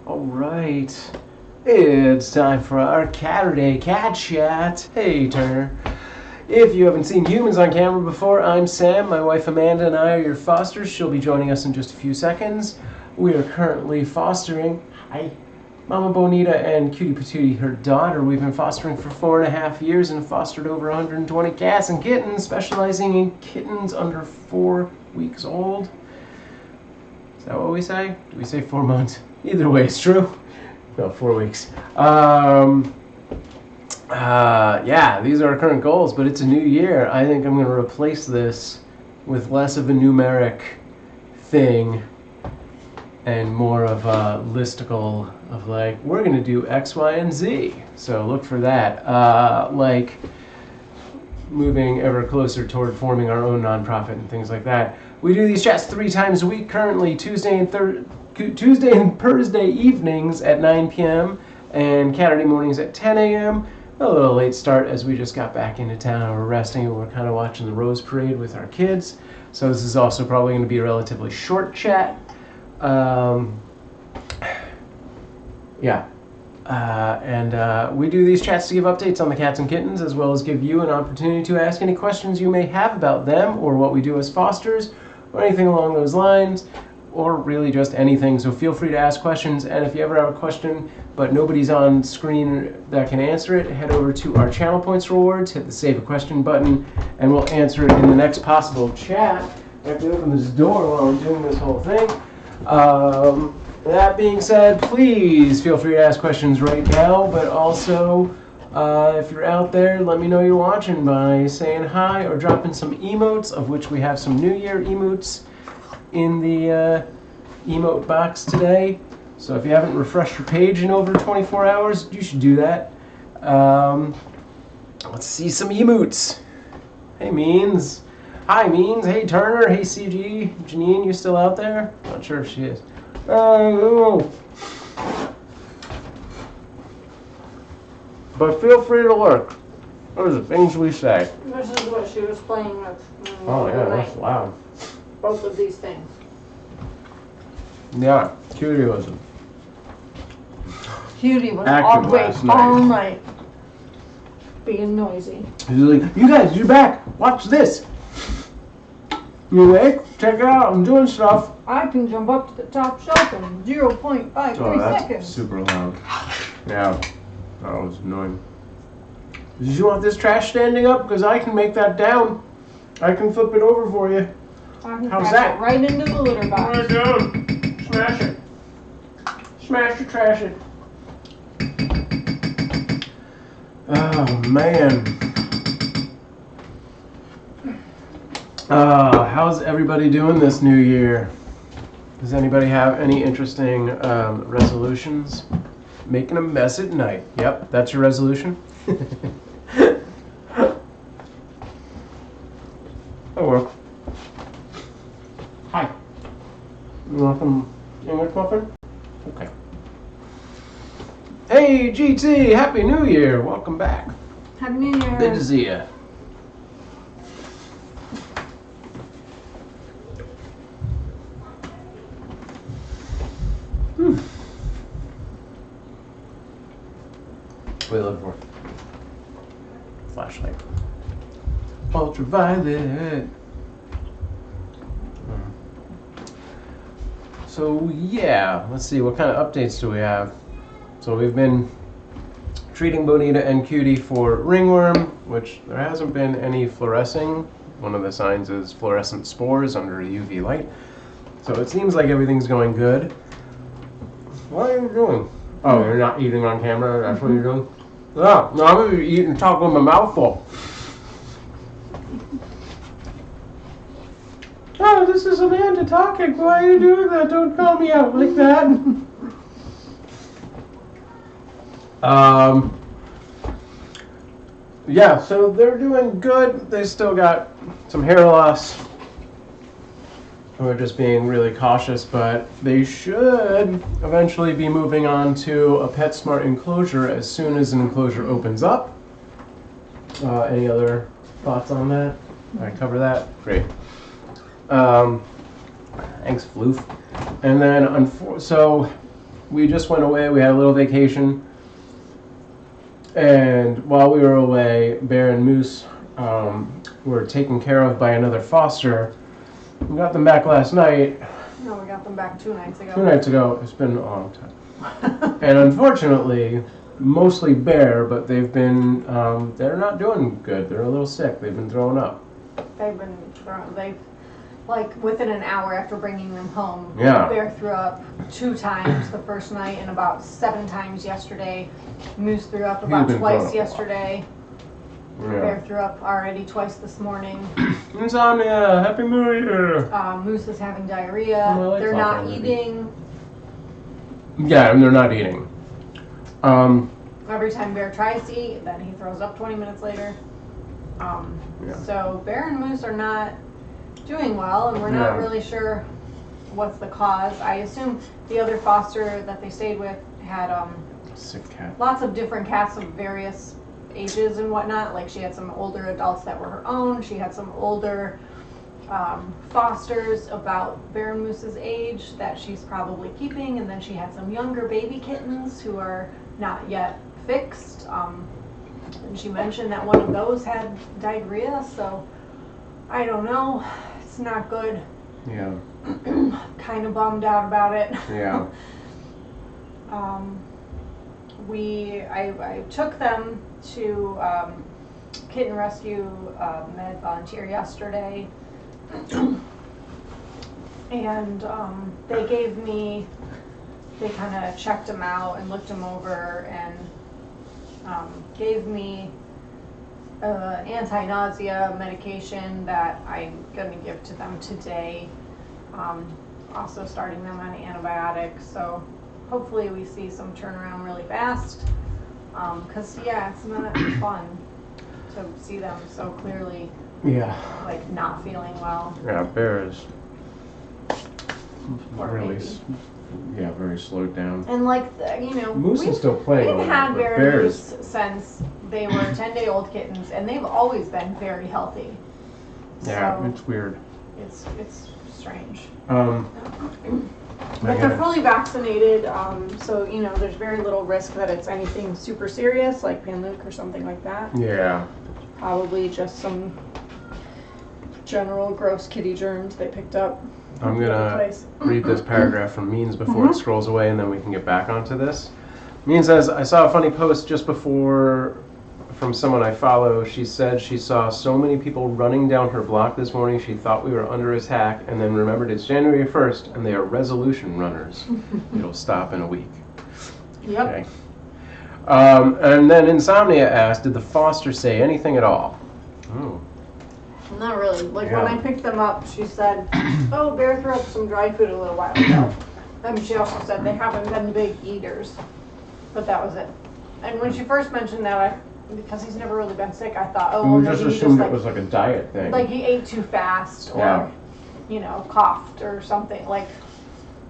Alright, it's time for our Caturday cat chat. Hey Turner. If you haven't seen humans on camera before, I'm Sam. My wife Amanda and I are your fosters. She'll be joining us in just a few seconds. We are currently fostering, Mama Bonita and Cutie Patootie, her daughter. We've been fostering for 4.5 years and fostered over 120 cats and kittens, specializing in kittens under 4 weeks old. Is that what we say? Do we say 4 months? Either way, it's true. No, 4 weeks. Yeah, these are our current goals, but it's a new year. I think I'm going to replace this with less of a numeric thing and more of a listicle of like, we're going to do X, Y, and Z. So look for that. Like moving ever closer toward forming our own nonprofit and things like that. We do these chats 3 times a week currently, Tuesday and Thursday evenings at 9 p.m. and Saturday mornings at 10 a.m. A little late start as we just got back into town and we're resting and we're kind of watching the Rose Parade with our kids. So this is also probably going to be a relatively short chat. We do these chats to give updates on the cats and kittens, as well as give you an opportunity to ask any questions you may have about them or what we do as fosters or anything along those lines, or really just anything. So feel free to ask questions, and if you ever have a question but nobody's on screen that can answer it, head over to our channel points rewards, hit the save a question button, and we'll answer it in the next possible chat. I have to open this door while I'm doing this whole thing. That being said, please feel free to ask questions right now, but also if you're out there, let me know you're watching by saying hi or dropping some emotes, of which we have some New Year emotes in the emote box today. So if you haven't refreshed your page in over 24 hours, you should do that. Let's see some emotes. Hey Means. Hi Means. Hey Turner. Hey CG. Janine, you still out there? Not sure if she is. But feel free to lurk. Those are the things we say. This is what she was playing with. Oh yeah, that's loud. Both of these things. Yeah, Cutie was all awake all night, being noisy. He's like, you guys, you're back. Watch this. You awake? Check it out. I'm doing stuff. I can jump up to the top shelf in 0.53 seconds. Super loud. Yeah, that was annoying. Did you want this trash standing up? Because I can make that down. I can flip it over for you. How's that? It right into the litter box. Right down. Smash it. Smash it, trash it. Oh, man. How's everybody doing this new year? Does anybody have any interesting resolutions? Making a mess at night. Yep, that's your resolution. Oh, well. Hi. You want some English muffin? Okay. Hey, GT! Happy New Year! Welcome back. Happy New Year. Good to see ya. What are you looking for? Flashlight. Ultraviolet. So yeah, let's see, what kind of updates do we have? So we've been treating Bonita and Cutie for ringworm, which there hasn't been any fluorescing. One of the signs is fluorescent spores under UV light. So it seems like everything's going good. What are you doing? Oh, you're not eating on camera? That's what you're doing? Oh, no, I'm going to be eating and talking with my mouth full. Oh, this is Amanda talking. Why are you doing that? Don't call me out like that. Yeah, so they're doing good. They still got some hair loss. We're just being really cautious, but they should eventually be moving on to a PetSmart enclosure as soon as an enclosure opens up. Any other thoughts on that? I cover that? Great. Thanks, Floof. And then, so we just went away. We had a little vacation. And while we were away, Bear and Moose were taken care of by another foster. We got them back last night. No, we got them back 2 nights ago. 2 nights ago. It's been a long time. And unfortunately, mostly Bear, but they've been, they're not doing good. They're a little sick. They've been throwing up. They've, like, within an hour after bringing them home, Yeah. Bear threw up 2 times the first night and about 7 times yesterday. Moose threw up about been twice throwing up a lot. yesterday. Bear threw up already twice this morning. Insomnia! Happy New Year! Moose is having diarrhea. Oh, I like They're not soccer. eating. Yeah, and they're not eating. Every time Bear tries to eat, then he throws up 20 minutes later. So Bear and Moose are not doing well, and we're not really sure what's the cause. I assume the other foster that they stayed with had sick cat. lots of different cats of various ages and whatnot. Like, she had some older adults that were her own. She had some older fosters about Bear and Moose's age that she's probably keeping, and then she had some younger baby kittens who are not yet fixed. And she mentioned that one of those had diarrhea, so I don't know. It's not good. Yeah. Kind of bummed out about it. Yeah. I took them to Kitten Rescue Med Volunteer yesterday, and they kind of checked them out and looked them over and gave me anti-nausea medication that I'm going to give to them today. Also starting them on antibiotics, so hopefully we see some turnaround really fast. Because it's not fun to see them so clearly like not feeling well. Yeah, Bear is Poor really, baby. very slowed down. And like, Moose is still playing. we've with had it, but Bear and Moose since they were 10-day-old kittens, and they've always been very healthy. Yeah, So it's weird. it's strange. I But they're fully vaccinated, so there's very little risk that it's anything super serious like Pan-Luke or something like that. Yeah. Probably just some general gross kitty germs they picked up. I'm gonna read this paragraph from Means before it scrolls away, and then we can get back onto this. Means says, I saw a funny post just before from someone I follow. She said she saw so many people running down her block this morning she thought we were under attack, and then remembered it's January 1st and they are resolution runners. It'll stop in a week. Yep. Okay. And then Insomnia asked, did the foster say anything at all? Oh. Not really. Like, when I picked them up, she said, oh, Bear threw up some dry food a little while ago. And she also said they haven't been big eaters. But that was it. And when she first mentioned that, because he's never really been sick, I thought, We maybe just he assumed like, it was like a diet thing. like he ate too fast, or coughed or something, like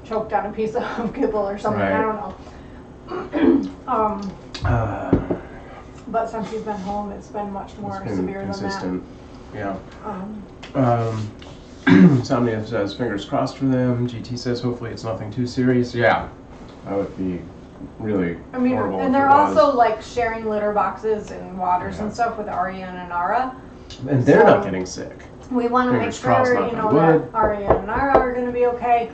choked on a piece of kibble or something. Right. I don't know. But since he's been home, it's been much more severe consistent. than that. Yeah. Insomnia says fingers crossed for them. GT says hopefully it's nothing too serious. Yeah, that would be really horrible. And they're also like sharing litter boxes and waters and stuff with Arya and Anara. And they're not getting sick. We want to make Fingers crossed, sure, knock on that wood. Arya and Anara are going to be okay.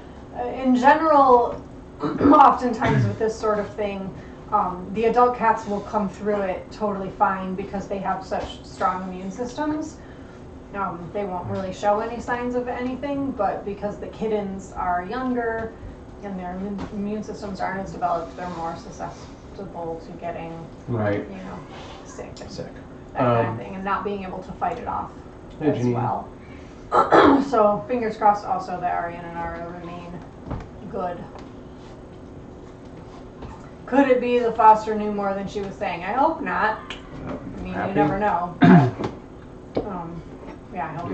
In general, oftentimes with this sort of thing, the adult cats will come through it totally fine because they have such strong immune systems. They won't really show any signs of anything, but because the kittens are younger and their immune systems aren't as developed, they're more susceptible to getting, sick. That kind of thing, and not being able to fight it off as well. So fingers crossed also that Arya and Anara remain good. Could it be the foster knew more than she was saying? I hope not. I mean, you never know. But, I hope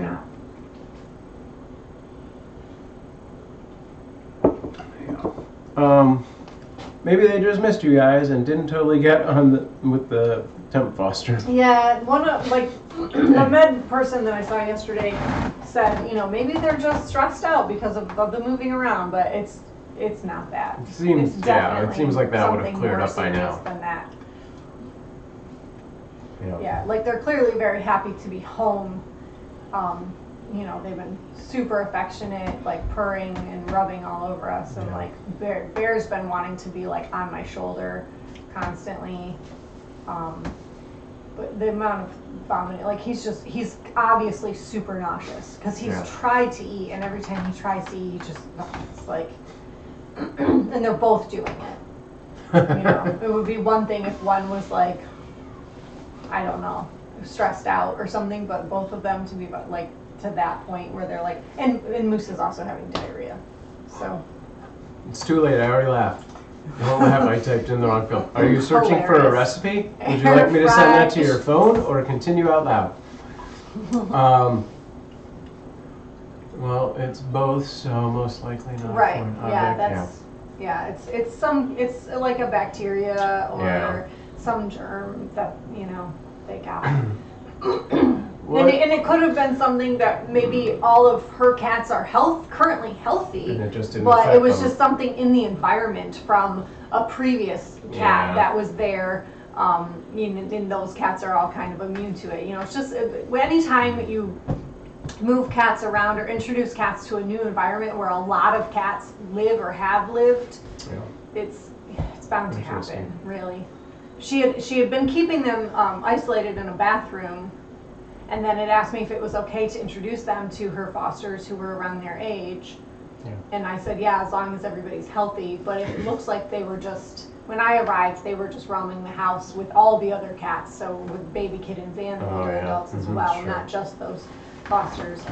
not. Maybe they just missed you guys and didn't totally get on with the temp foster. Yeah, one of the med person that I saw yesterday said, maybe they're just stressed out because of the moving around, but it's it's not that. It seems, It's yeah, it seems like that would have something cleared more up by serious now. than that. Yeah. Yeah, like they're clearly very happy to be home. You know, they've been super affectionate, like purring and rubbing all over us, and like Bear's been wanting to be like on my shoulder constantly. But the amount of vomiting, like he's obviously super nauseous because he's tried to eat, and every time he tries to eat, he just it's like, and they're both doing it. You know, it would be one thing if one was like, I don't know, stressed out or something, but both of them to be like to that point where they're like, and Moose is also having diarrhea, so. It's too late, I already laughed. What have I typed in the wrong field? Are you searching for a recipe? Would you like me to send that to your phone or continue out loud? Well, it's both, so most likely not. Right, yeah, it's like a bacteria or some germ that, you know, they got. And it could have been something that maybe all of her cats are currently healthy, and it just didn't but it was them. just something in the environment from a previous cat that was there. And those cats are all kind of immune to it. You know, it's just anytime you move cats around or introduce cats to a new environment where a lot of cats live or have lived, it's bound to happen. Really, she had been keeping them isolated in a bathroom. And then it asked me if it was okay to introduce them to her fosters who were around their age. Yeah. And I said, yeah, as long as everybody's healthy. But it looks like they were just, when I arrived, they were just roaming the house with all the other cats. So with baby kittens and older adults as well, not just those fosters.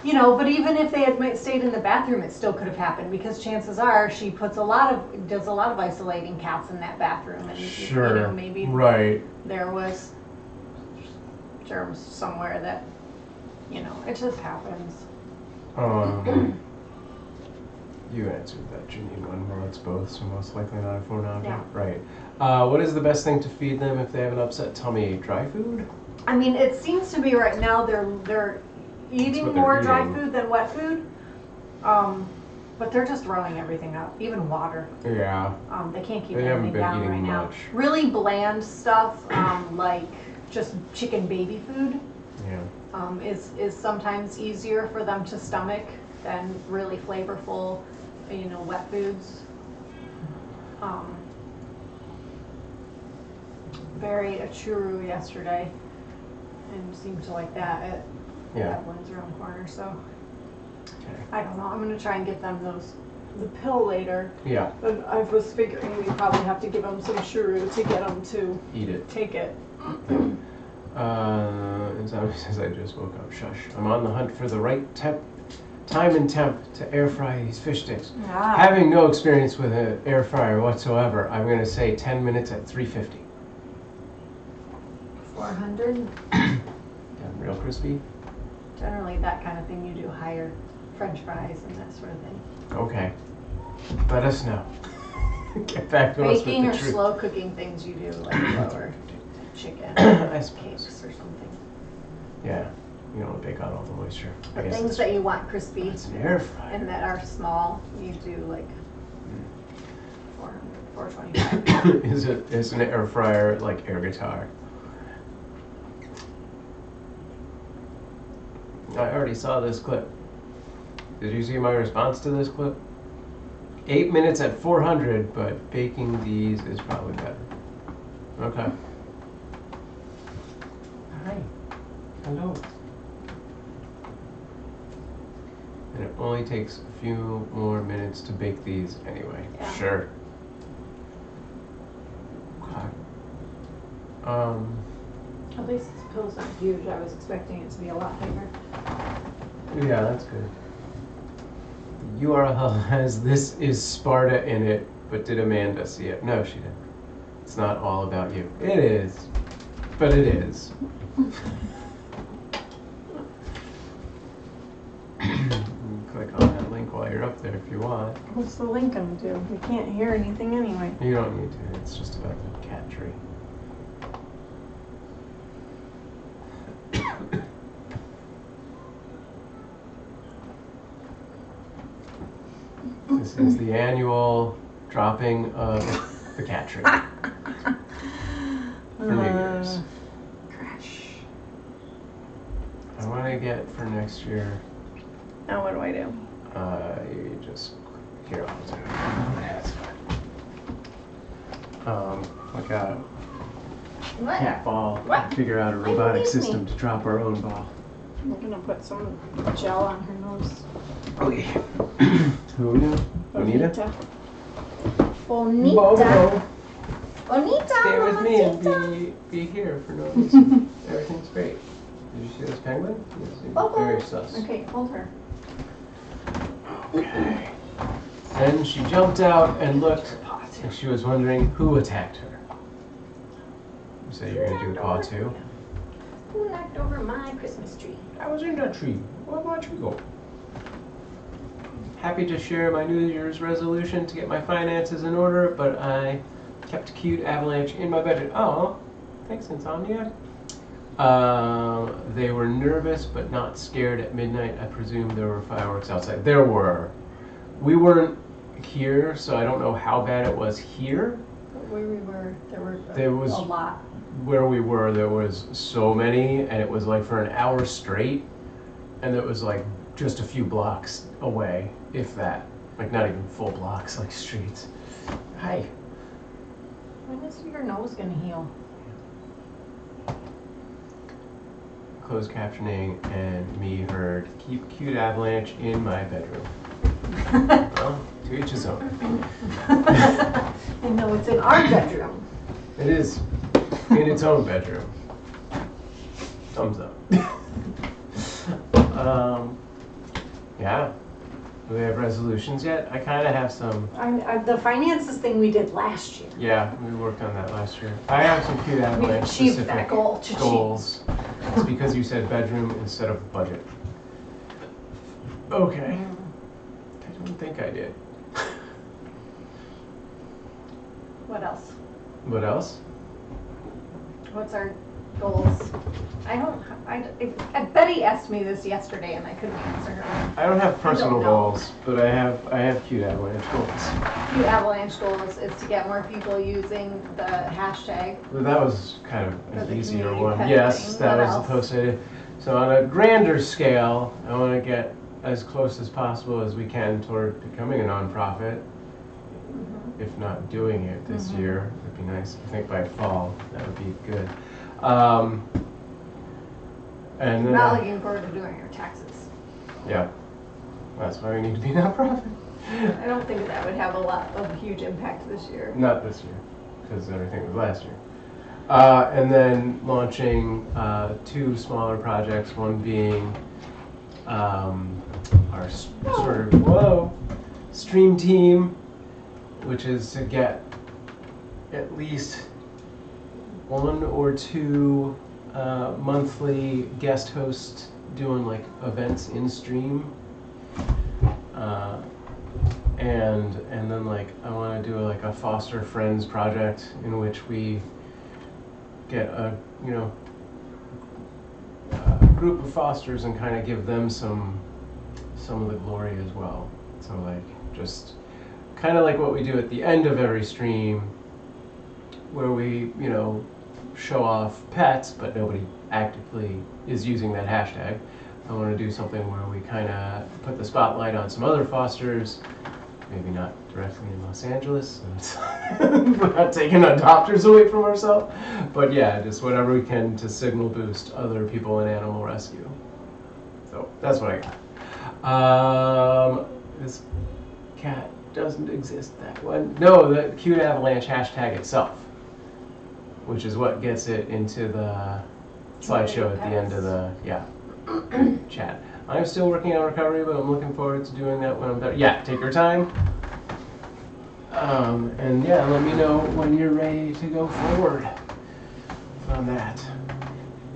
You know, but even if they had stayed in the bathroom, it still could have happened because chances are she does a lot of isolating cats in that bathroom. And you know, maybe there was germs somewhere that, you know, it just happens. You answered that Janine one. Well, it's both, so most likely not a foreign object. Yeah. Right. What is the best thing to feed them if they have an upset tummy? Dry food? I mean, it seems to be right now they're eating more dry food than wet food. But they're just throwing everything up, even water. Yeah. They can't keep anything down right now. Really bland stuff, like just chicken baby food, is sometimes easier for them to stomach than really flavorful, you know, wet foods. Very a churu yesterday, and seemed to like that at Evelyn's around the corner. So I don't know. I'm gonna try and get them the pill later. Yeah. And I was figuring we probably have to give them some churu to get them to eat it. Take it. And Zombie says I just woke up. Shush. I'm on the hunt for the right time and temp to air fry these fish sticks. Having no experience with an air fryer whatsoever, I'm going to say 10 minutes at 350. 400? Real crispy? Generally, that kind of thing you do higher French fries and that sort of thing. Okay. Let us know. Get back to us with the truth. Baking or slow cooking things you do, like lower. Chicken, I suppose, or something. Yeah, you don't want to bake out all the moisture. The things that you want crispy it's an air fryer. And that are small, you do like 400, 425. Is an air fryer like air guitar? I already saw this clip. Did you see my response to this clip? 8 minutes at 400, but baking these is probably better. Okay. Hi. Hello. And it only takes a few more minutes to bake these anyway. Yeah. Sure. Okay. At least this pill's not huge. I was expecting it to be a lot bigger. Yeah, that's good. URL has "This is Sparta" in it, but did Amanda see it? No, she didn't. It's not all about you. It is. But it is. Click on that link while you're up there if you want. What's the link gonna do? You can't hear anything anyway. You don't need to. It's just about the cat tree. is the annual dropping of the cat tree for New Year's. Crash. I want to get for next year. Now what do I do? You just here. I'll do it. That's fine. Like a What? cat ball. What? Figure out a Why you robotic leave me? system to drop our own ball. I'm gonna put some gel on her nose. Okay. Who are we? Bonita? Bonita. Bobo. Bonita. Stay with me and be here for no reason. Everything's great. Did you see this penguin? It's Bobo. very sus. Okay, hold her. Okay. Then she jumped out and looked, and she was wondering who attacked her. You said you're gonna do the paw too? Who knocked over my Christmas tree? I was in that tree. Where'd my tree go? Happy to share my New Year's resolution to get my finances in order, but I kept a cute avalanche in my bedroom. Oh, thanks, Insomnia. They were nervous but not scared at midnight. I presume there were fireworks outside. There were. We weren't here, so I don't know how bad it was here. But where we were, There was a lot. Where we were, there was so many, and it was like for an hour straight, and it was like just a few blocks away, if that. Like not even full blocks, like streets. Hi. When is your nose gonna heal? Closed captioning, and me heard, keep cute avalanche in my bedroom. Well, to each his own. I know it's in our bedroom. It is in its own bedroom. Thumbs up. Yeah. Do we have resolutions yet? I kind of have some. The finances thing we did last year. Yeah, we worked on that last year. I have some cute avalanche achieved specific that goal. goals. It's because you said bedroom instead of budget. Okay. I don't think I did. What else? What else? What's our goals? Betty asked me this yesterday and I couldn't answer her. I don't have personal know. goals, but I have cute avalanche goals. Few avalanche goals is to get more people using the hashtag. But that was kind of For an the easier community one. pet Yes, thing. that What was else? the post I did. So on a grander scale, I want to get as close as possible as we can toward becoming a nonprofit. If not doing it this year, it'd be nice. I think by fall, that would be good. And then, Not looking forward to doing your taxes. yeah, that's why we need to be a nonprofit. I don't think that would have a lot of huge impact this year. Not this year, because everything was last year. And then launching 2 smaller projects, one being our sort of, stream team, which is to get at least 1 or 2 monthly guest hosts doing like events in stream. And then like I want to do like a foster friends project in which we get a group of fosters and kind of give them some of the glory as well. So like just kind of like what we do at the end of every stream, where we show off pets, but nobody actively is using that hashtag. I want to do something where we kind of put the spotlight on some other fosters, maybe not directly in Los Angeles, so we're not taking adopters away from ourselves, but yeah, just whatever we can to signal boost other people in animal rescue. So that's what I got. This cat doesn't exist, that one. No, the cute avalanche hashtag itself, which is what gets it into the slideshow at the end of the chat. I'm still working on recovery, but I'm looking forward to doing that when I'm better. Yeah, take your time. And yeah, let me know when you're ready to go forward on that.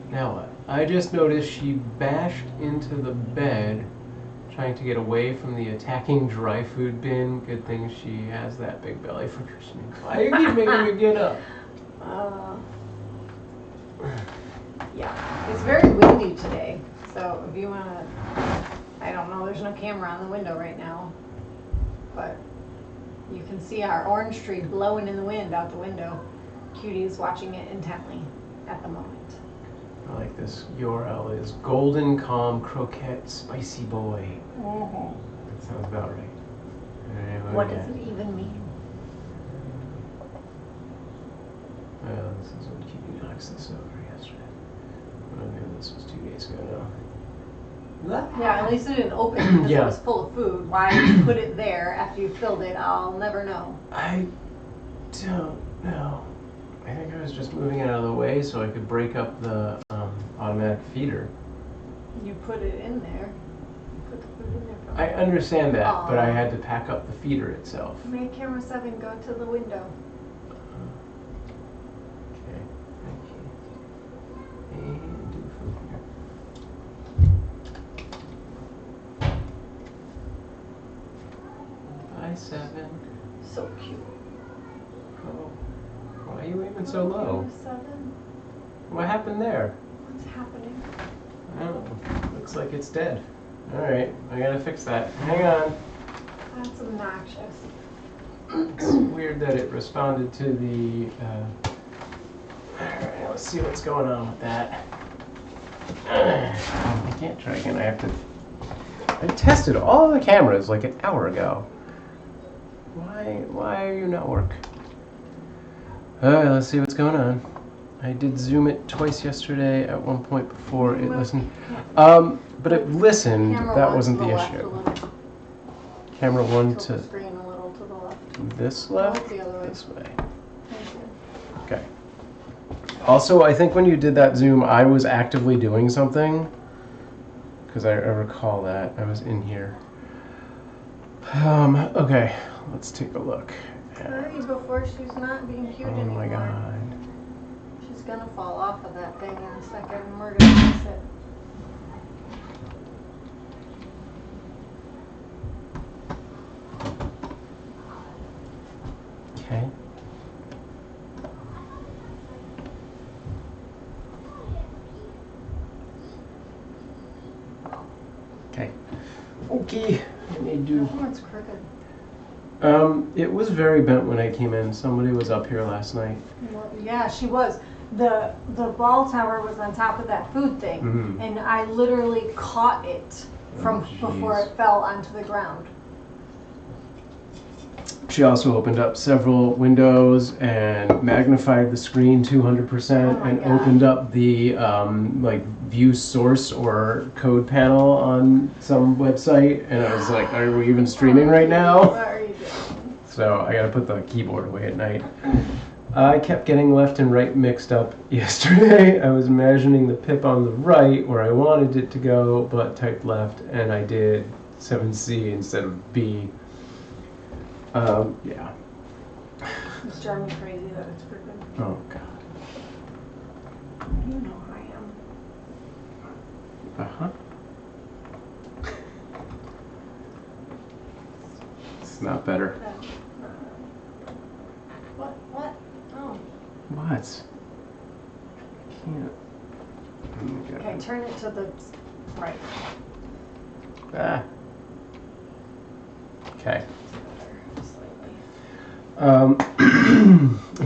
Now what? I just noticed she bashed into the bed trying to get away from the attacking dry food bin. Good thing she has that big belly for cushioning. Why do you keep making me get up? Yeah, it's very windy today. So if you want to, I don't know, there's no camera on the window right now, but You can see our orange tree blowing in the wind out the window. Cutie is watching it intently at the moment. I like this. URL is Golden Calm Croquette Spicy Boy. That sounds about right. Alright, What we does got? it even mean? Well, this is when Cutie knocks this over yesterday. Oh, maybe this was 2 days ago now. Yeah, at least it didn't open because Yeah. it was full of food. Why you put it there after you filled it, I'll never know. I don't know. I think I was just moving it out of the way so I could break up the automatic feeder. You put it in there. You put the food in there. For I understand that, but I Aw. had to pack up the feeder itself. Make camera 7 go to the window. Okay, thank you. And do food here. Bye, 7. So cute. Oh, why are you aiming so low? Camera 7. What happened there? What's happening? I don't know. Looks like it's dead. Alright, I gotta fix that. Hang on. That's obnoxious. It's weird that it responded to the. Alright, let's see what's going on with that. I can't try again. I have to. I tested all the cameras like an hour ago. Why are you not work? Alright, let's see what's going on. I did zoom it twice yesterday at one point before it listened. But it listened. Camera That 1 wasn't to the left a issue. little. Camera 1 Tilt the to screen a little to the left. this No, left? the other way. This way. Thank you. Okay. Also, I think when you did that zoom, I was actively doing something. Because I recall that. I was in here. Okay. Let's take a look. Hurry before she's not being cute Oh anymore. my god. She's gonna fall off of that thing in a second and we're gonna miss it. Okay. Okay. Okay. I may do. Oh, it's crooked. It was very bent when I came in. Somebody was up here last night. Well, yeah, she was. The ball tower was on top of that food thing, Mhm. and I literally caught it from Oh, before jeez. it fell onto the ground. She also opened up several windows and magnified the screen 200% Oh my and God. opened up the like view source or code panel on some website. And I was like, are we even streaming right now? What are you doing? So I gotta put the keyboard away at night. I kept getting left and right mixed up yesterday. I was imagining the pip on the right where I wanted it to go, but typed left, and I did 7C instead of B. Yeah. It's driving me crazy that it's crooked. Oh, God. You know I am. Uh-huh. It's not better. What? Oh. What? I can't. Oh, my God. Okay, turn it to the right. Ah. Okay. Slightly.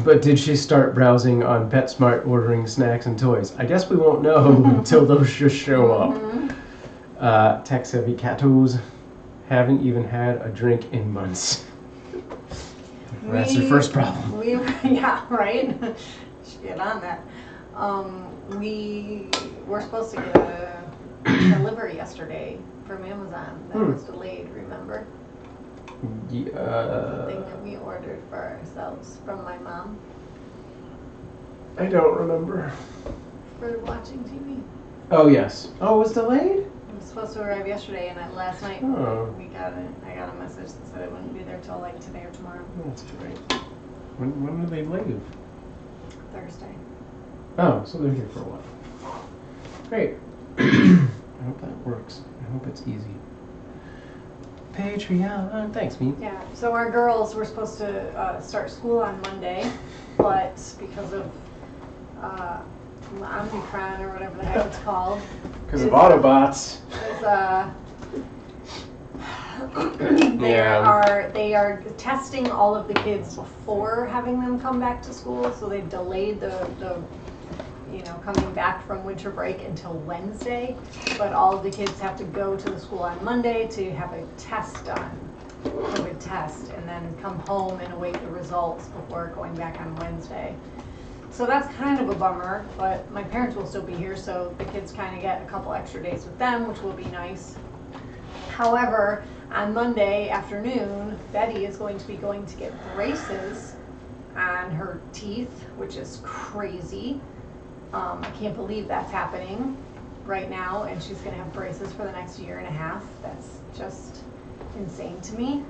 But did she start browsing on PetSmart ordering snacks and toys? I guess we won't know until those just show up. Tech-savvy cattos haven't even had a drink in months. That's your first problem. Yeah, right? Should get on that. We were supposed to get a delivery yesterday from Amazon that was delayed, remember? The thing that we ordered for ourselves from my mom I don't remember. for watching TV. Oh, yes. Oh, it was delayed? It was supposed to arrive yesterday, and last night Oh. I got a message that said it wouldn't be there till like today or tomorrow, That's great. When do they leave? Thursday. Oh, so they're here for a while. Great. I hope that works. I hope it's easy. Patreon. Thanks, me. Yeah, so our girls were supposed to start school on Monday, but because of Omicron or whatever the heck it's called, Because of Autobots. They are testing all of the kids before having them come back to school, so they've delayed the coming back from winter break until Wednesday. But all of the kids have to go to the school on Monday to have a test done, COVID test, and then come home and await the results before going back on Wednesday. So that's kind of a bummer, but my parents will still be here, so the kids kind of get a couple extra days with them, which will be nice. However, on Monday afternoon, Betty is going to be going to get braces on her teeth, which is crazy. I can't believe that's happening right now, and she's going to have braces for the next year and a half. That's just insane to me.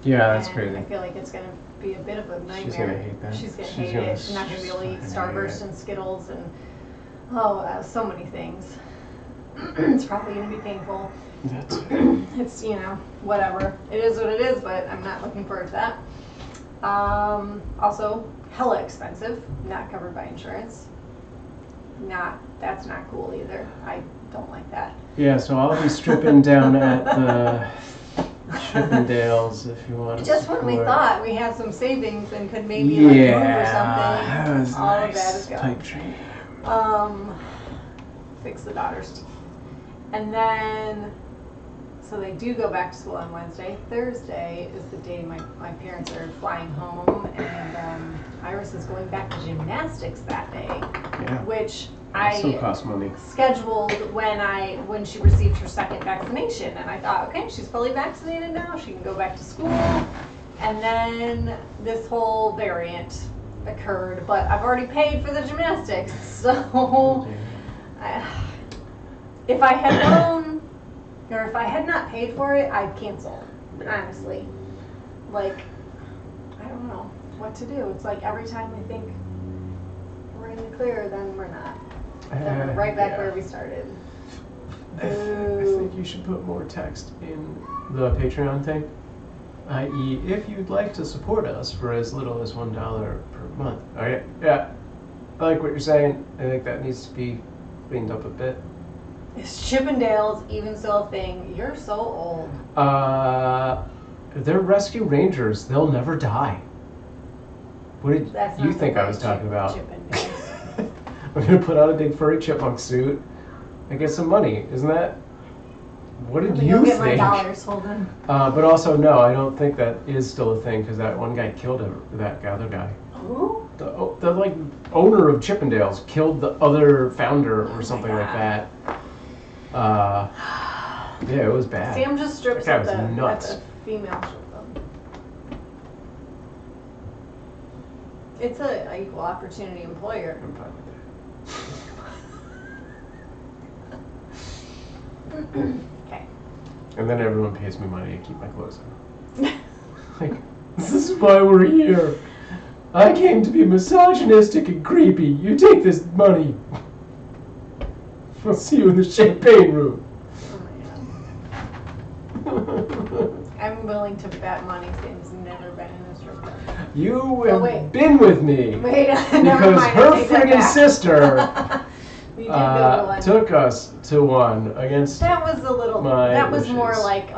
Yeah, that's and crazy. I feel like it's going to be a bit of a nightmare. She's going to hate that. She's going to hate it. She's not going to be able to eat Starburst and Skittles and so many things. It's probably going to be painful. That's It's, whatever. It is what it is, but I'm not looking forward to that. Also, hella expensive, not covered by insurance. That's not cool either. I don't like that. Yeah, so I'll be stripping down at the Chippendales if you want to Just when we support. thought we had some savings and could maybe move or something, that was all nice. of that is gone. Pipe dream. Fix the daughter's teeth. And then, so they do go back to school on Wednesday. Thursday is the day my parents are flying home, and Iris is going back to gymnastics that day, Yeah. which It still I costs money. scheduled when she received her second vaccination, and I thought, okay, she's fully vaccinated now, she can go back to school. And then this whole variant occurred, but I've already paid for the gymnastics, so if I had known, or if I had not paid for it, I'd cancel, honestly. Like, I don't know what to do. It's like every time we think we're in the clear, then we're not. Then we're right back where we started. I think you should put more text in the Patreon thing, i.e. if you'd like to support us for as little as $1 per month. Okay, yeah, I like what you're saying. I think that needs to be cleaned up a bit. Is Chippendales even still a thing? You're so old. They're rescue rangers. They'll never die. What did That's you not think the I was talking about? Chippendales. I'm gonna put on a big furry chipmunk suit and get some money. Isn't that? What did you Go get my think? dollars, Holden. But also, no, I don't think that is still a thing because that one guy killed that other guy. Who? The like owner of Chippendales killed the other founder or something like that. Yeah, it was bad. Sam just strips That at guy was nuts. the female strip club. It's a equal opportunity employer. I'm fine with Okay. that. And then everyone pays me money to keep my clothes on. Like, this is why we're here. I came to be misogynistic and creepy. You take this money. I'll see you in the champagne room. Oh my god. I'm willing to bet money Sam's never been in a strip club. You have wait. been with me. Wait, never Because mind. I her take that friggin' back. sister We did go to one. took us to one against That was a little. my That was more wishes. like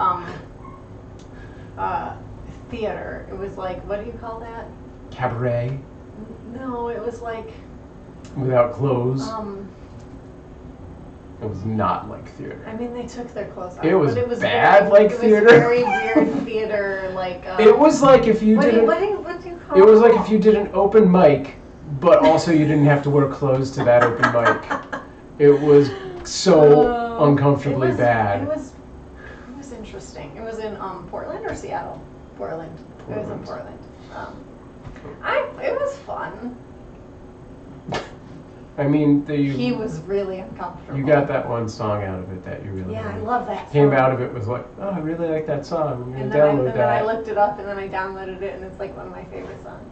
theater. It was like, what do you call that? Cabaret No, it was like without clothes. It was not like theater. I mean, they took their clothes off. It was but it was bad very, like it theater. was very weird theater, like. It was like if you what do didn't. you call It was like if you did an open mic, but also you didn't have to wear clothes to that open mic. It was so uncomfortably it was, bad. It was interesting. It was in Portland or Seattle? Portland. It was in Portland. It was fun. I mean, He was really uncomfortable. you got that one song out of it that you really Yeah, I liked. love that song. Came out of it was like, oh, I really like that song. I'm And gonna download then I that. looked it up and then I downloaded it and it's like one of my favorite songs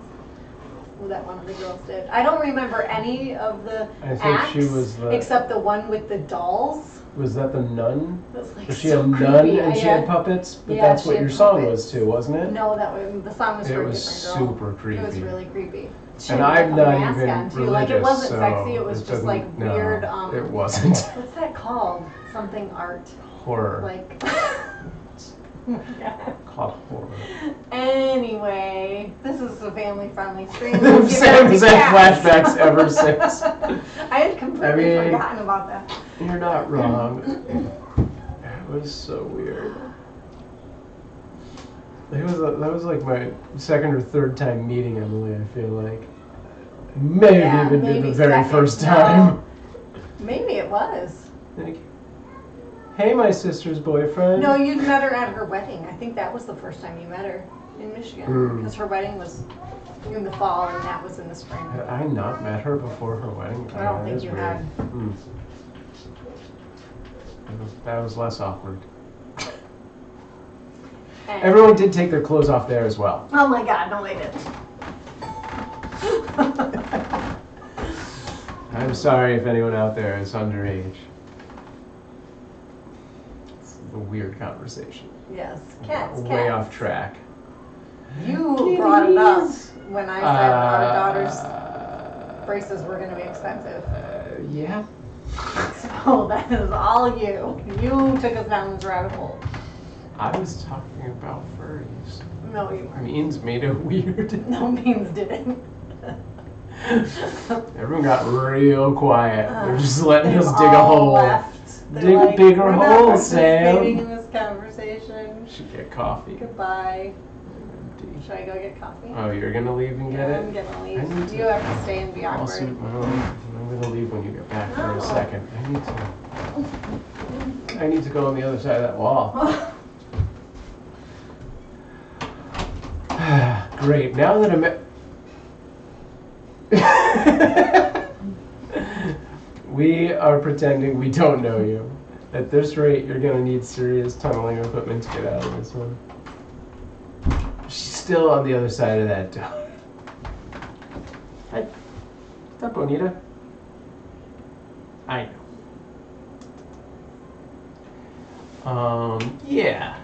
that one of the girls did. I don't remember any of the I think acts she was the. except the one with the dolls. Was that the nun? It was like Was she so a nun creepy. and she Yeah. had puppets? But Yeah, that's she what had your song puppets. was too, wasn't it? No, the song was It for a was different girl. super creepy. It was really creepy. She And had, like, I'm a not mask even on, too. religious, Like, it wasn't so sexy. It was it just like doesn't- no, weird. it wasn't. What's that called? Something art. Horror. Like. Cloth horror. Anyway, this is a family-friendly stream. Sam's had flashbacks ever since. I had completely forgotten about that. You're not wrong. It was so weird. That was like my second or third time meeting Emily, I feel like. Maybe even the very first time. Maybe it was. Thank you. Hey, my sister's boyfriend. No, you'd met her at her wedding. I think that was the first time you met her in Michigan. Because her wedding was in the fall and that was in the spring. Had I not met her before her wedding? I don't think you had. That was less awkward. And everyone did take their clothes off there as well. Oh my god, no they didn't. I'm sorry if anyone out there is underage. It's a weird conversation. Yes, cats. Way off track. You brought it up when I said our daughter's braces were going to be expensive. Yeah. So that is all you. You took us down this rabbit hole. I was talking about furries. No, you weren't. Means made it weird. No, Means didn't. Everyone got real quiet. They're just letting us dig a all hole. Left. Dig a bigger we're hole, not Sam. participating in this conversation. Should get coffee. Goodbye. Empty. Should I go get coffee? Oh, you're gonna leave and get it? I'm gonna I leave. need You have to stay and be I'll awkward. suit my own. I'm gonna leave when you get back for a No. second. I need to go on the other side of that wall. Great. Now that we are pretending we don't know you. At this rate, you're gonna need serious tunneling equipment to get out of this one. She's still on the other side of that door. Hi. What's up, Bonita? I know. Yeah.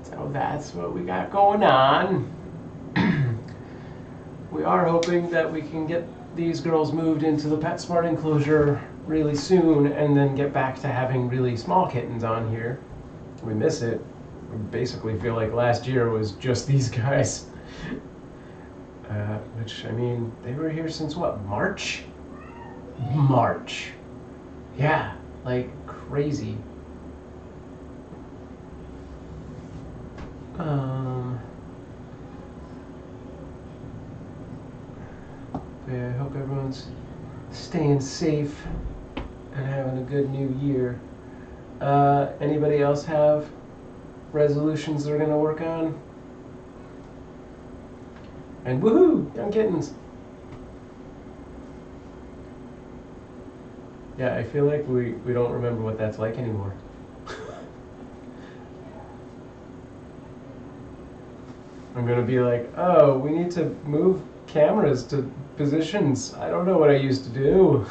So that's what we got going on. We are hoping that we can get these girls moved into the PetSmart enclosure really soon and then get back to having really small kittens on here. We miss it. We basically feel like last year was just these guys. Which, I mean, they were here since what, March? March. Yeah, like crazy. Yeah, I hope everyone's staying safe and having a good new year. Anybody else have resolutions they're gonna work on? And woohoo, young kittens. Yeah, I feel like we don't remember what that's like anymore. I'm gonna be like, oh, we need to move cameras to positions. I don't know what I used to do.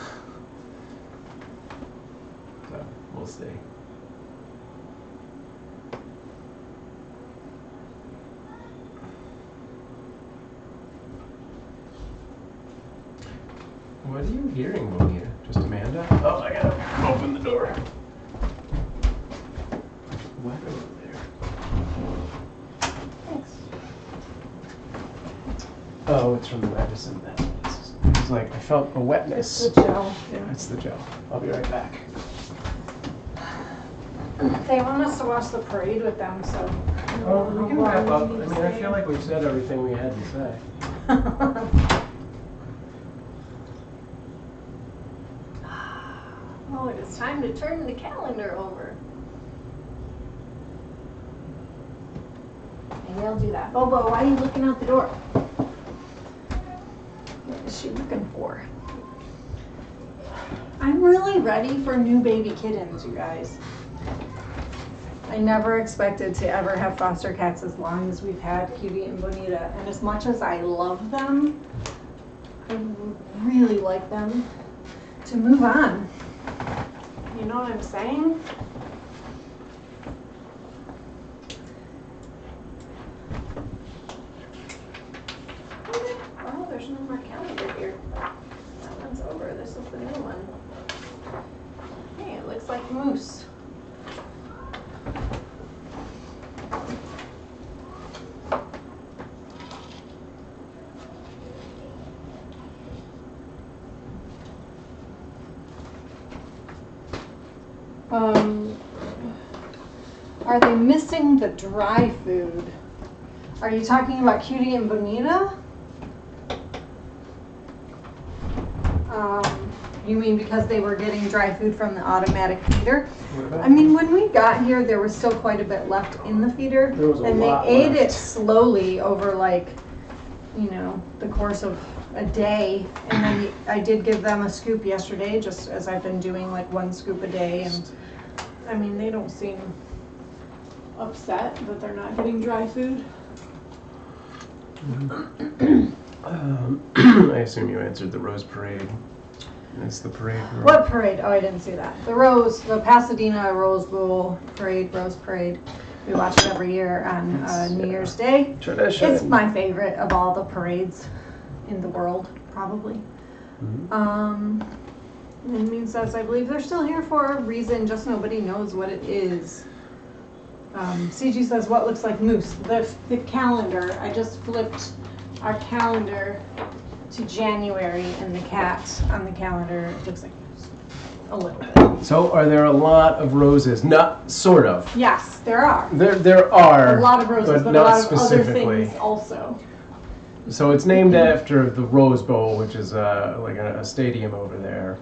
So, we'll see. What are you hearing, Bonita? Just Amanda? Oh, I gotta open the door. What over there? Thanks. Oh, it's from the medicine then. It's like, I felt a wetness. It's the gel. Yeah, it's the gel. I'll be right back. They want us to watch the parade with them, so. Oh, we can wrap up. I mean, I feel like we've said everything we had to say. Oh, it is time to turn the calendar over. Maybe I'll do that. Bobo, why are you looking out the door? What is she looking for? I'm really ready for new baby kittens, you guys. I never expected to ever have foster cats as long as we've had Cutie and Bonita. And as much as I love them, I would really like them to move on. You know what I'm saying? Oh, there's no more calendar here. That one's over. This is the new one. Hey, it looks like moose. Are they missing the dry food? Are you talking about Cutie and Bonita? You mean because they were getting dry food from the automatic feeder? I mean, when we got here, there was still quite a bit left in the feeder, There was a and they lot ate left. it slowly over, like, you know, the course of a day. And then I did give them a scoop yesterday, just as I've been doing, like, 1 scoop a day. And I mean, they don't seem upset that they're not getting dry food. I assume you answered the Rose Parade. It's the parade. What parade? Oh, I didn't see that. The Pasadena Rose Bowl Parade, Rose Parade. We watch it every year on New Year's Day. Tradition. It's my favorite of all the parades in the world, probably. Mhm. It means that I believe they're still here for a reason, just nobody knows what it is. CG says, what looks like moose? The calendar. I just flipped our calendar to January, and the cat on the calendar looks like moose. A little bit. So, are there a lot of roses? Not sort of. Yes, there are. There are A lot of roses, but a not lot of other specifically. things also. So it's named after the Rose Bowl, which is like a stadium over there,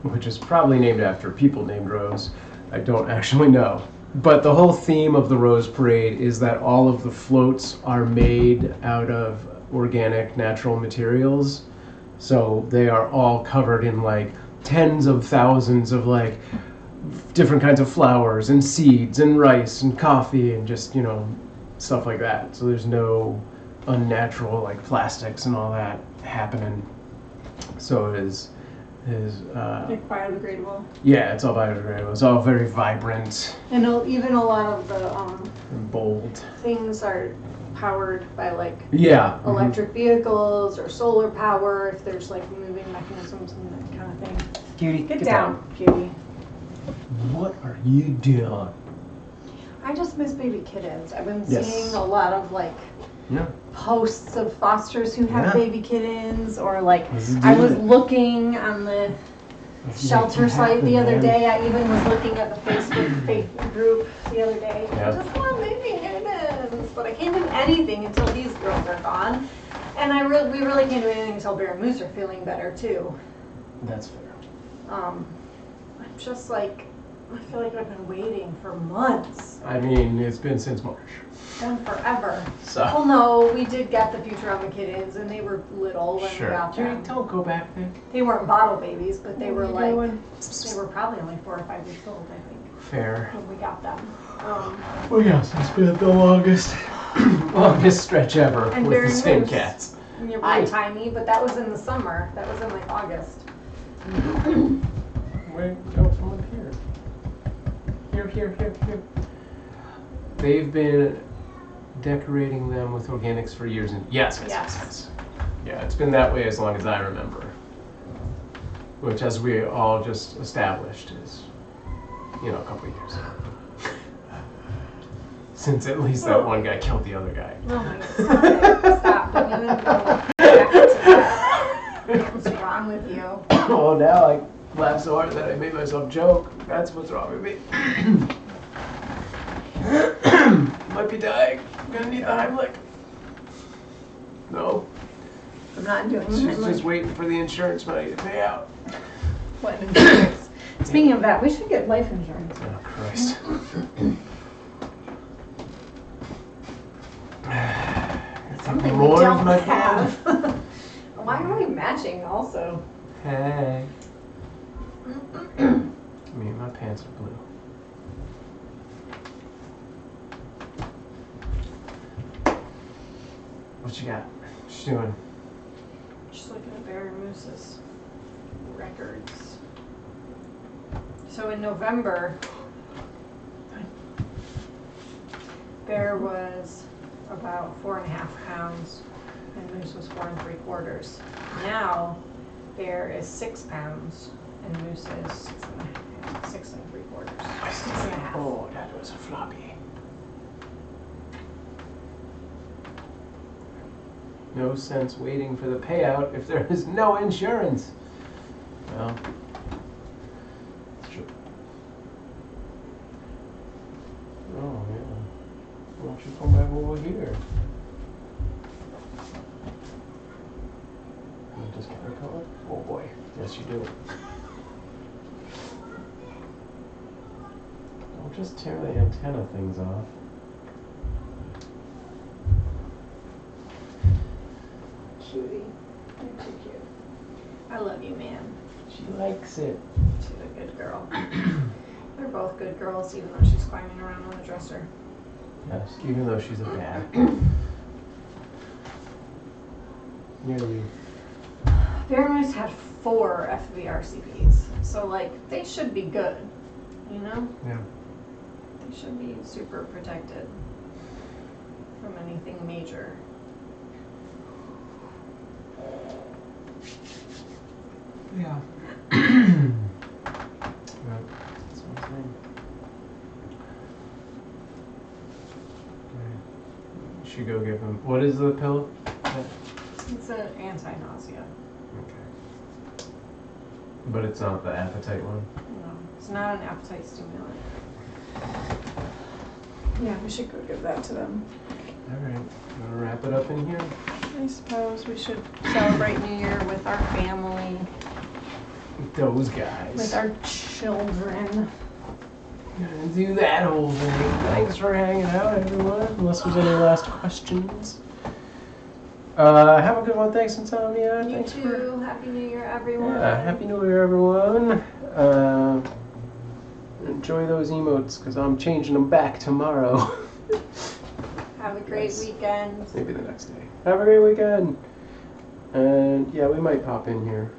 which is probably named after people named Rose. I don't actually know. But the whole theme of the Rose Parade is that all of the floats are made out of organic, natural materials. So they are all covered in like tens of thousands of like different kinds of flowers and seeds and rice and coffee and just, you know, stuff like that. So there's no unnatural like plastics and all that happening. So it is Like biodegradable. yeah, it's all biodegradable. It's all very vibrant And even a lot of the and bold. things are powered by like Yeah. electric vehicles or solar power if there's like moving mechanisms and that kind of thing. Cutie, Get down, cutie. What are you doing? I just miss baby kittens. I've been Yes. seeing a lot of like Yeah. posts of fosters who have Yeah. baby kittens, or like You I do was it. looking on the shelter site the other man. day. I even was looking at the Facebook group the other day. Yeah. I just want baby kittens, but I can't do anything until these girls are gone. And we really can't do anything until Bear and Moose are feeling better too. That's fair. I'm just like, I feel like I've been waiting for months. I mean, it's been since March. Been forever. So. Well, no, we did get the Futurama kittens, and they were little when Sure. we got Cutie, them. don't go back there. They weren't bottle babies, but they were like, doing? they were probably only 4 or 5 weeks old, I think, Fair. when we got them. Well, yes, it's been the longest stretch ever And with very the same loose. cats. And you're really tiny, but that was in the summer. That was in like August. Where go from up here? Here. They've been decorating them with organics for years and yes. Yeah, it's been that way as long as I remember. Which, as we all just established, is, you know, a couple of years. Since at least that one guy killed the other guy. Oh my God, stop. Don't even go back to that. What's wrong with you? Oh, now I laugh so hard that I made myself joke. That's what's wrong with me. Might be dying. I'm gonna need the Heimlich. No, I'm not doing she's it. just waiting for the insurance money to pay out. What insurance? Speaking of that, we should get life insurance. Oh, Christ. Something we More of don't my have. Why are we matching also? Hey. I mean, my pants are blue. What you got? What you doing? Just looking at Bear and Moose's records. So in November, Bear was about 4.5 pounds and Moose was 4 3/4. Now, Bear is 6 pounds and Moose is 6.5, 6 3/4. 6.5. Oh, that was a floppy. No sense waiting for the payout if there is no insurance. Well, it's true. my bowl here. Does Karen color? Oh boy, yes you do. Don't just tear the antenna things off. Cutie. You're too cute. I love you, man. She likes it. She's a good girl. They're both good girls, even though she's climbing around on the dresser. Yes, even though she's a bat. Nearly. Fahrenheit's had 4 FVRCPs, so like they should be good, you know? Yeah. They should be super protected from anything major. Yeah. Yeah, that's what I'm saying. Okay. You should go give him. What is the pill? It's an anti-nausea. Okay. But it's not the appetite one? No, it's not an appetite stimulant. Yeah, we should go give that to them. Alright. You want to wrap it up in here? I suppose we should celebrate New Year with our family, Those guys. with our children. Gonna do that whole thing. Thanks for hanging out, everyone. Unless there's any last questions. Have a good one. Thanks, Insomnia. You Thanks too. Happy New Year, everyone. Yeah, Happy New Year, everyone. Enjoy those emotes, because I'm changing them back tomorrow. Have a great weekend. Maybe the next day. Have a great weekend. And yeah, we might pop in here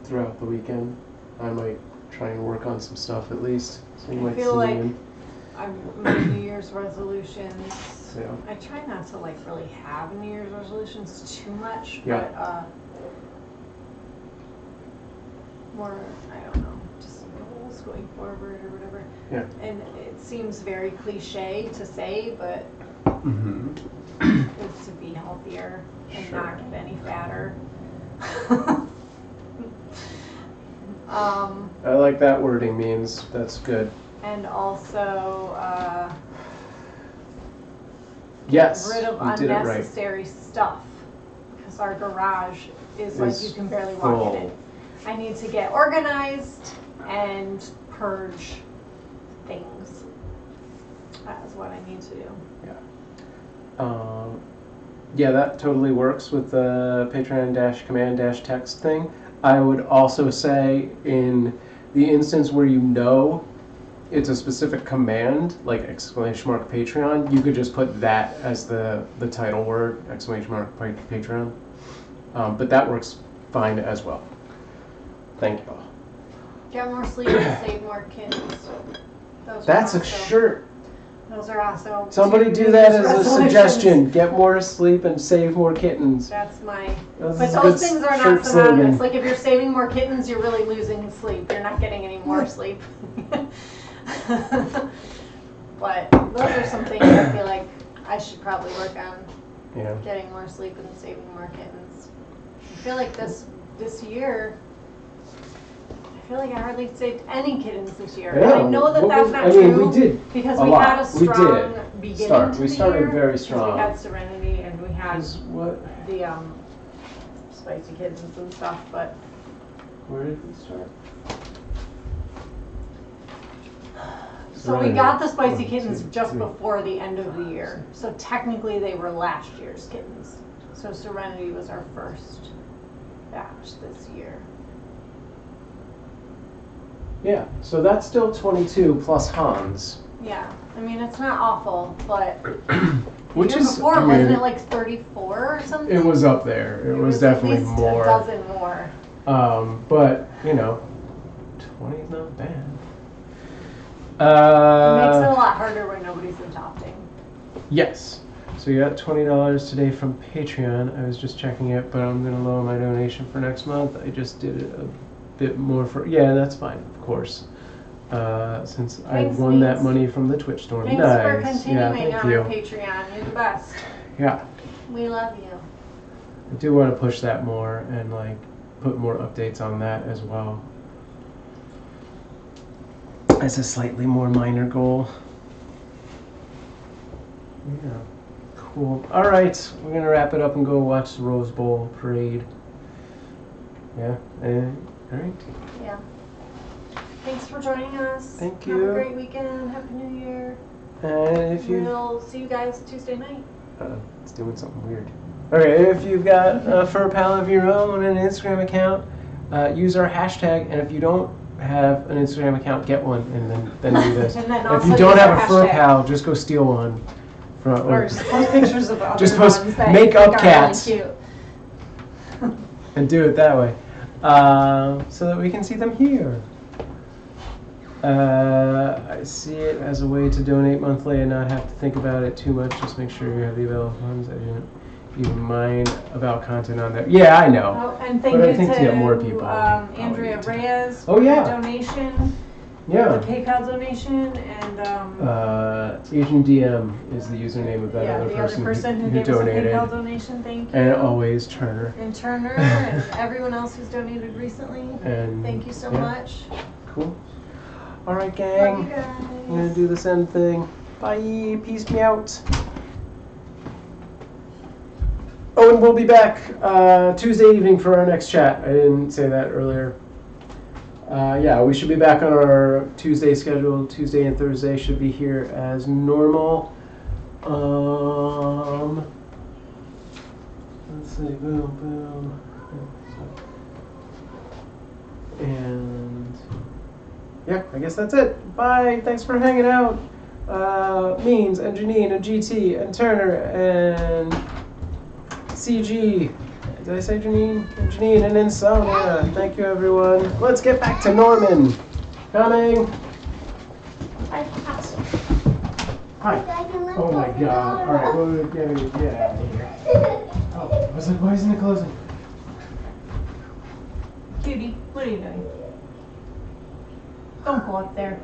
throughout the weekend. I might try and work on some stuff at least. So you I might feel see like me. my New Year's resolutions. Yeah. I try not to like really have New Year's resolutions too much, Yeah. but more, I don't know, just goals going forward or whatever. Yeah. And it seems very cliche to say, but Mm-hmm. is to be healthier and Sure. not get any fatter. I like that wording means. That's good. And also Yes, get rid of you did it right. unnecessary stuff, because our garage is like It's you can barely walk in full. it. I need to get organized and purge things. That is what I need to do. Yeah, that totally works with the Patreon-command-text thing. I would also say in the instance where you know it's a specific command, like !Patreon, you could just put that as the title word, !Patreon. But that works fine as well. Thank you all. Get more sleep and save more kittens. Those That's are a also- shirt. Those are also. Somebody 2 do New that Year's as a resolutions. suggestion. Get more sleep and save more kittens. That's my. This But is a good those things are shirt not synonymous. slogan. Like if you're saving more kittens, you're really losing sleep. You're not getting any more sleep. But those are some things I feel like I should probably work on. Yeah. Getting more sleep and saving more kittens. I feel like this year, I feel like I hardly saved any kittens this year. And I know that that's not true. We did because a we lot. had a We strong did beginning start. to We the started year. very 'Cause strong. We had Serenity and we had Is what? the spicy kittens and stuff, but Where did we start? so we got the spicy 1, kittens 2, just 3. before the end of the year. So technically they were last year's kittens. So Serenity was our first batch this year. Yeah, so that's still 22 plus Hans. Yeah, I mean it's not awful, but Which the year is, before I mean, wasn't it like 34 or something? It was up there. It was definitely at least more. a dozen more. But, you know, 20 is not bad. It makes it a lot harder when nobody's adopting. Yes. So you got $20 today from Patreon. I was just checking it, but I'm going to lower my donation for next month. I just did it a bit more for... Yeah, that's fine, of course. Since Thanks, I won that Needs. money from the Twitch storm. Thanks Nice. for continuing Yeah, thank on you. Patreon. You're the best. Yeah. We love you. I do want to push that more and like put more updates on that as well. As a slightly more minor goal. Yeah. Cool. All right, we're gonna wrap it up and go watch the Rose Bowl parade. Yeah. All right. Yeah. Thanks for joining us. Thank Have you. a great weekend. Happy New Year. And if you We'll see you guys Tuesday night. it's doing something weird. Okay, if you've got a fur pal of your own and an Instagram account, use our hashtag. And if you don't have an Instagram account, get one, and then do this. And then If also you don't use have our a fur hashtag. pal, just go steal one. From, Or just post pictures of other Just post ones that makeup you think are cats. really cute. and do it that way, so that we can see them here. I see it as a way to donate monthly and not have to think about it too much. Just make sure you have the available funds. I didn't even mind about content on there. Yeah, I know. Oh, and thank But I you think to to get more people, Andrea probably need Reyes Oh, for yeah. the donation, Yeah. the PayPal donation, and Asian DM is the username of that yeah, other the person, other person who who gave donated. us a PayPal donation. Thank you. And always Turner. And Turner and everyone else who's donated recently. And Thank you so yeah. much. Cool. All right, Love gang. you guys. I'm gonna do this end thing. Bye. Peace me out. Oh, and we'll be back Tuesday evening for our next chat. I didn't say that earlier. Yeah, we should be back on our Tuesday schedule. Tuesday and Thursday should be here as normal. Let's see. Boom, boom. And yeah, I guess that's it. Bye. Thanks for hanging out. Means and Janine and GT and Turner and CG. Did I say Janine? And Janine and Insomnia. Thank you, everyone. Let's get back to Norman. Coming. Hi. Oh my God. All right, we'll get out of here. Oh, I was like, why isn't it closing? Cutie, what are you doing? Don't go up there.